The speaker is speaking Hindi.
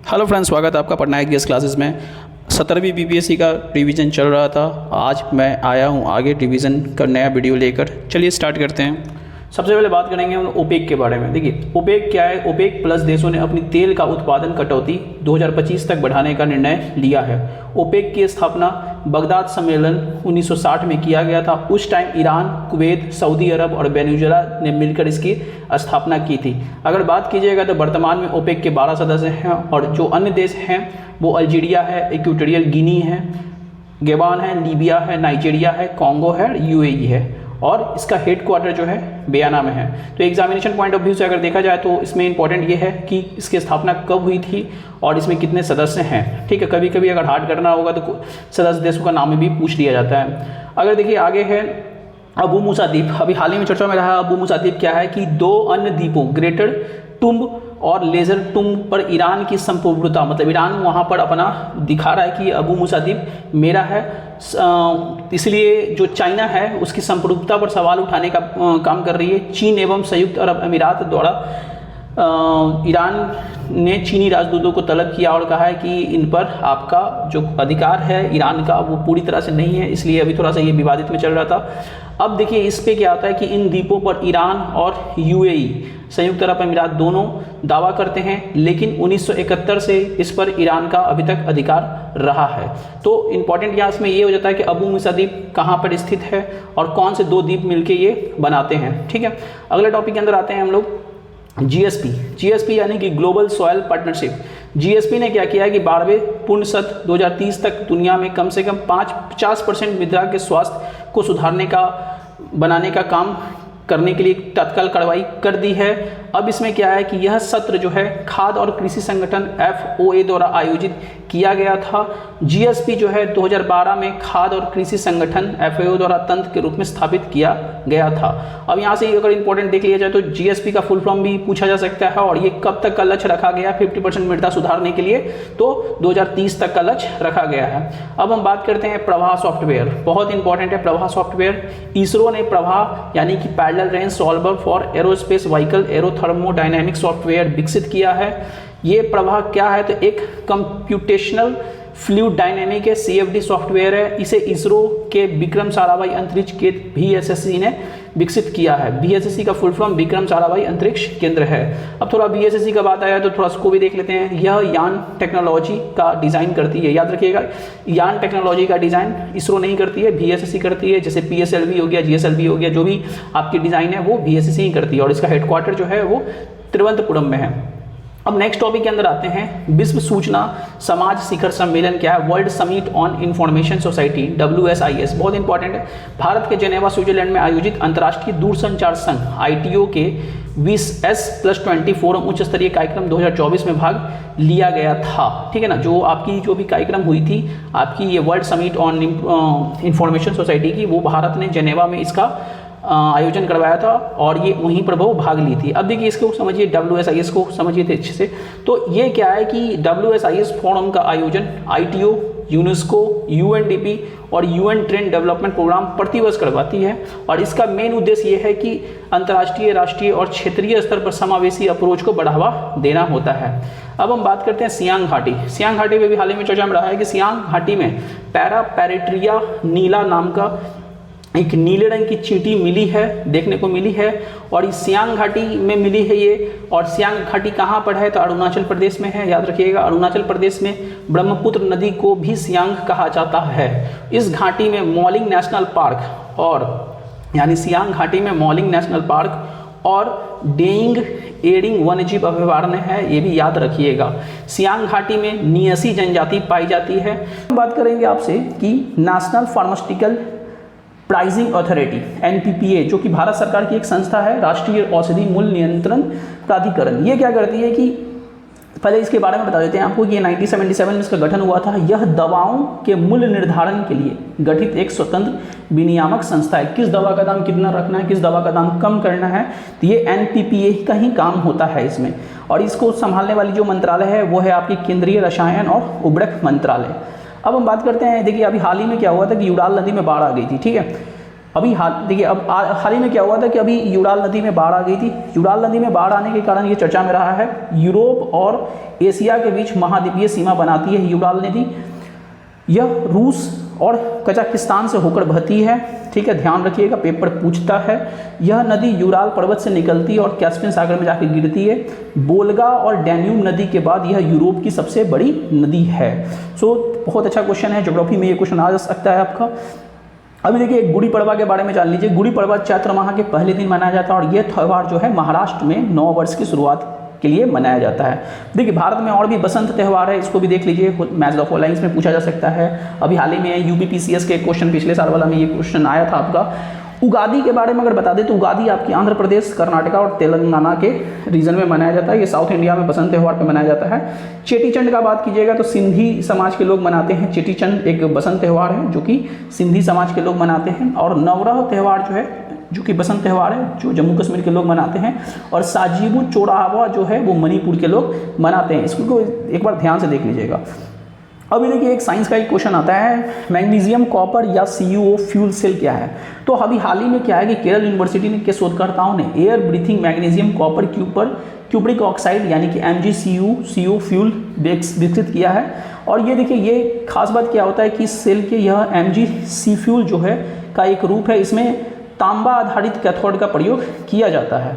हेलो फ्रेंड्स, स्वागत है आपका पटनायक जीएस क्लासेस में। 17वीं बीपीएससी का रिवीजन चल रहा था। आज मैं आया हूँ आगे रिवीजन का नया वीडियो लेकर। चलिए स्टार्ट करते हैं। सबसे पहले बात करेंगे हम ओपेक के बारे में। देखिए ओपेक क्या है। ओपेक प्लस देशों ने अपनी तेल का उत्पादन कटौती 2025 तक बढ़ाने का निर्णय लिया है। ओपेक की स्थापना बगदाद सम्मेलन 1960 में किया गया था। उस टाइम ईरान, कुवैत, सऊदी अरब और वेनेजुएला ने मिलकर इसकी स्थापना की थी। अगर बात कीजिएगा तो वर्तमान में ओपेक के 12 सदस्य हैं और जो अन्य देश हैं वो अल्जीरिया है, इक्वेटोरियल गिनी है, गैबॉन है, लीबिया है, नाइजीरिया है, कॉन्गो है, यूएई है और इसका हेडक्वार्टर जो है वियना में है। तो एग्जामिनेशन पॉइंट ऑफ व्यू से अगर देखा जाए तो इसमें इंपॉर्टेंट ये है कि इसकी स्थापना कब हुई थी और इसमें कितने सदस्य हैं। ठीक है, कभी कभी अगर हार्ड करना होगा तो सदस्य देशों का नाम भी पूछ लिया जाता है। अगर देखिए आगे है अबू मूसा द्वीप। अभी हाल ही में चर्चा में रहा अबू मूसा द्वीप क्या है कि दो अन्य द्वीपों ग्रेटर टुम्ब और लेजर टुम्ब पर ईरान की संप्रभुता, मतलब ईरान वहाँ पर अपना दिखा रहा है कि अबू मूसा द्वीप मेरा है, इसलिए जो चाइना है उसकी संप्रभुता पर सवाल उठाने का काम कर रही है। चीन एवं संयुक्त अरब अमीरात द्वारा ईरान ने चीनी राजदूतों को तलब किया और कहा है कि इन पर आपका जो अधिकार है ईरान का वो पूरी तरह से नहीं है, इसलिए अभी थोड़ा सा ये विवादित में चल रहा था। अब देखिए इस पे क्या आता है कि इन द्वीपों पर ईरान और यूएई संयुक्त अरब अमीरात दोनों दावा करते हैं, लेकिन 1971 से इस पर ईरान का अभी तक अधिकार रहा है। तो इंपॉर्टेंट यहाँ इसमें ये हो जाता है कि अबू मूसा द्वीप कहाँ पर स्थित है और कौन से दो द्वीप मिलके ये बनाते हैं। ठीक है, अगले टॉपिक के अंदर आते हैं हम लोग। जीएसपी यानी कि ग्लोबल सॉयल पार्टनरशिप। जीएसपी ने क्या किया है कि 12वें पूर्ण सत्र 2030 तक दुनिया में कम से कम 50% मृदा के स्वास्थ्य को सुधारने का बनाने का काम करने के लिए तत्काल कार्रवाई कर दी है। अब इसमें क्या है कि यह सत्र जो है खाद्य और कृषि संगठन FOA द्वारा आयोजित किया गया था। जीएसपी जो है 2012 में खाद्य और कृषि संगठन FAO द्वारा तंत्र के रूप में स्थापित किया गया था। अब यहाँ से अगर इंपॉर्टेंट देख लिया जाए तो जीएसपी का फुल फॉर्म भी पूछा जा सकता है और ये कब तक का लक्ष्य रखा गया 50% मृदा सुधारने के लिए, तो 2030 तक का लक्ष्य रखा गया है। अब हम बात करते हैं प्रभा सॉफ्टवेयर। बहुत इंपॉर्टेंट है प्रभा सॉफ्टवेयर। इसरो ने प्रभा यानी कि parallel range solver for aerospace vehicle aerothermodynamic software विकसित किया है। ये प्रभा क्या है तो एक कंप्यूटेशनल फ्लूइड डायनेमिक है, CFD सॉफ्टवेयर है। इसे इसरो के विक्रम साराभाई अंतरिक्ष केंद्र VSSC ने विकसित किया है। VSSC का फुल फॉर्म विक्रम साराभाई अंतरिक्ष केंद्र है। अब थोड़ा VSSC का बात आया तो थोड़ा उसको भी देख लेते हैं। यह यान टेक्नोलॉजी का डिज़ाइन करती है। याद रखिएगा यान टेक्नोलॉजी का डिज़ाइन इसरो नहीं करती है, VSSC करती है। जैसे PSLV हो गया, GSLV हो गया, जो भी आपकी डिज़ाइन है वो VSSC ही करती है और इसका हेडक्वार्टर जो है वो तिरुवनंतपुरम में है। अब नेक्स्ट टॉपिक के अंदर आते हैं। विश्व सूचना समाज शिखर सम्मेलन क्या है? World summit on information society WSIS। बहुत इंपॉर्टेंट है। भारत के जेनेवा स्विट्जरलैंड में आयोजित अंतर्राष्ट्रीय दूरसंचार संघ ITO के 20S+20 फोरम उच्च स्तरीय कार्यक्रम 2024 में भाग लिया गया था। ठीक है ना, जो आपकी जो भी कार्यक्रम हुई थी आपकी ये world summit on information society की, वो भारत ने जेनेवा में इसका आयोजन करवाया था और ये वहीं पर वो भाग ली थी। अब देखिए इसको समझिए, WSIS को समझिए थे अच्छे से। तो ये क्या है कि WSIS फोरम का आयोजन ITO, यूनेस्को, UNDP और UN ट्रेन डेवलपमेंट प्रोग्राम प्रतिवर्ष करवाती है और इसका मेन उद्देश्य ये है कि अंतर्राष्ट्रीय, राष्ट्रीय और क्षेत्रीय स्तर पर समावेशी अप्रोच को बढ़ावा देना होता है। अब हम बात करते हैं सियांग घाटी। सियांग घाटी में भी हाल ही में चर्चा में रहा है कि सियांग घाटी में पैरापेरेट्रिया नीला नाम का एक नीले रंग की चींटी मिली है, देखने को मिली है और इस सियांग घाटी में मिली है ये। और सियांग घाटी कहाँ पर है तो अरुणाचल प्रदेश में है। याद रखिएगा अरुणाचल प्रदेश में ब्रह्मपुत्र नदी को भी सियांग कहा जाता है। इस घाटी में मॉलिंग नेशनल पार्क और यानी सियांग घाटी में मॉलिंग नेशनल पार्क और डेइंग एडिंग वन्यजीव अभयारण्य है, ये भी याद रखिएगा। सियांग घाटी में नियसी जनजाति पाई जाती है। बात करेंगे आपसे कि national pharmaceutical pricing authority NPPA, जो कि भारत सरकार की एक संस्था है, राष्ट्रीय औषधि मूल्य नियंत्रण प्राधिकरण। ये क्या करती है कि पहले इसके बारे में बता देते हैं आपको कि 1977 में इसका गठन हुआ था। यह दवाओं के मूल्य निर्धारण के लिए गठित एक स्वतंत्र विनियामक संस्था है। किस दवा का दाम कितना रखना है, किस दवा का दाम कम करना है, तो ये NPPA का ही काम होता है इसमें। और इसको संभालने वाली जो मंत्रालय है वो है आपकी केंद्रीय रसायन और उर्वरक मंत्रालय। अब हम बात करते हैं, देखिए अभी हाल ही में क्या हुआ था कि युडाल नदी में बाढ़ आ गई थी। ठीक है, अभी देखिए अब हाल ही में क्या हुआ था कि अभी यूराल नदी में बाढ़ आ गई थी। यूराल नदी में बाढ़ आने के कारण ये चर्चा में रहा है। यूरोप और एशिया के बीच महाद्वीपीय सीमा बनाती है यूराल नदी। यह रूस और कजाकिस्तान से होकर बहती है, ठीक है, ध्यान रखिएगा, पेपर पूछता है। यह नदी यूराल पर्वत से निकलती है और कैस्पियन सागर में जाकर गिरती है। वोल्गा और डैन्यूब नदी के बाद यह यूरोप की सबसे बड़ी नदी है। सो बहुत अच्छा क्वेश्चन है, ज्योग्राफी में ये क्वेश्चन आ सकता है आपका। अभी देखिए गुड़ी पड़वा के बारे में जान लीजिए। गुड़ी पड़वा चैत्र माह के पहले दिन मनाया जाता है और यह त्यौहार जो है महाराष्ट्र में नव वर्ष की शुरुआत के लिए मनाया जाता है। देखिए भारत में और भी बसंत त्यौहार है, इसको भी देख लीजिए, मैच ऑफ लाइन्स में पूछा जा सकता है। अभी हाल ही में यूपीपीसीएस के क्वेश्चन पिछले साल वाला में ये क्वेश्चन आया था आपका। उगादी के बारे में अगर बता दें तो उगादी आपकी आंध्र प्रदेश, कर्नाटका और तेलंगाना के रीजन में मनाया जाता है। ये साउथ इंडिया में बसंत त्यौहार पे मनाया जाता है। चेटीचंड का बात कीजिएगा तो सिंधी समाज के लोग मनाते हैं। चेटीचंड एक बसंत त्यौहार है जो कि सिंधी समाज के लोग मनाते हैं। और नवराह त्यौहार जो है जो कि बसंत त्यौहार है जो जम्मू कश्मीर के लोग मनाते हैं। और साजिबू चोरावा जो है वो मणिपुर के लोग मनाते हैं। इसको एक बार ध्यान से देख लीजिएगा। अभी देखिए एक साइंस का एक क्वेश्चन आता है, मैग्नीशियम कॉपर या CuO फ्यूल सेल क्या है। तो अभी हाल ही में क्या है कि केरल यूनिवर्सिटी के शोधकर्ताओं ने air breathing magnesium copper cupric oxide यानी कि MgCuCO फ्यूल विकसित किया है। और ये देखिए ये खास बात क्या होता है कि सेल के यह MgC फ्यूल जो है का एक रूप है। इसमें तांबा आधारित कैथोड का प्रयोग किया जाता है।